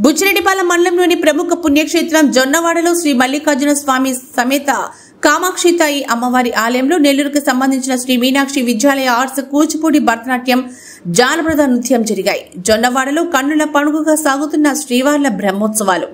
బుచ్చిరెడ్డిపాలెం మండలంలోని ప్రముఖ పుణ్యక్షేత్రం జొన్నవాడలో శ్రీ మల్లికార్జున స్వామి సమేత కామాక్షితాయి అమ్మవారి ఆలయంలో నెల్లూరుకు సంబంధించిన శ్రీ మీనాక్షి విద్యాలయ ఆర్ట్స్ కూచిపూడి భరతనాట్యం జానపద నృత్యం జరిగాయి. జొన్నవాడలో కన్నుల పండుగగా సాగుతున్న శ్రీవార్ల బ్రహ్మోత్సవాలు.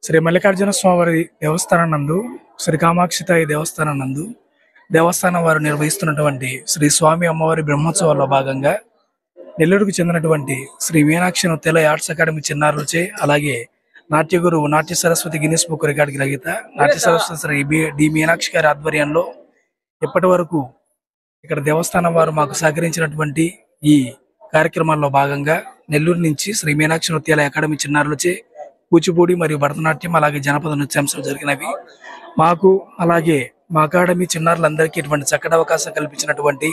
శ్రీ మల్లికార్జున స్వామి దేవస్థానం నందు శ్రీ కామాక్షితాయి దేవస్థానం నందు దేవస్థానం వారు నిర్వహిస్తున్నటువంటి శ్రీ స్వామి అమ్మవారి బ్రహ్మోత్సవాల్లో భాగంగా నెల్లూరుకు చెందినటువంటి శ్రీ మీనాక్షి నృత్యాలయ ఆర్ట్స్ అకాడమీ చిన్నారులచే అలాగే నాట్య గురువు నాట్య సరస్వతి గిన్నిస్ బుక్ రికార్డు గ్రహీత నాట్య సరస్వతి శ్రీ డి మీనాక్షి గారి ఆధ్వర్యంలో ఇప్పటి వరకు ఇక్కడ దేవస్థానం వారు మాకు సహకరించినటువంటి ఈ కార్యక్రమాల్లో భాగంగా నెల్లూరు నుంచి శ్రీ మీనాక్షి నృత్యాలయ అకాడమీ చిన్నారులచే కూచిపూడి మరియు భరతనాట్యం అలాగే జనపద నృత్యాంశాలు జరిగినవి. మాకు అలాగే మా అకాడమీ చిన్నారులందరికీ ఇటువంటి చక్కటి అవకాశం కల్పించినటువంటి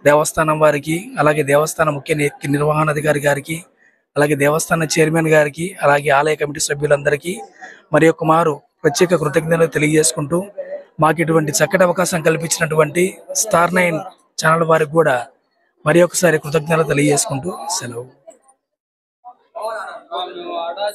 దేవస్థానం వారికి అలాగే దేవస్థాన ముఖ్య నిర్వహణాధికారి గారికి అలాగే దేవస్థాన చైర్మన్ గారికి అలాగే ఆలయ కమిటీ సభ్యులందరికీ మరి యొక్క మారు ప్రత్యేక కృతజ్ఞతలు తెలియజేసుకుంటూ మాకు ఇటువంటి చక్కటి అవకాశం కల్పించినటువంటి స్టార్ 9 ఛానల్ వారికి కూడా మరి ఒకసారి కృతజ్ఞతలు తెలియజేసుకుంటూ సెలవు.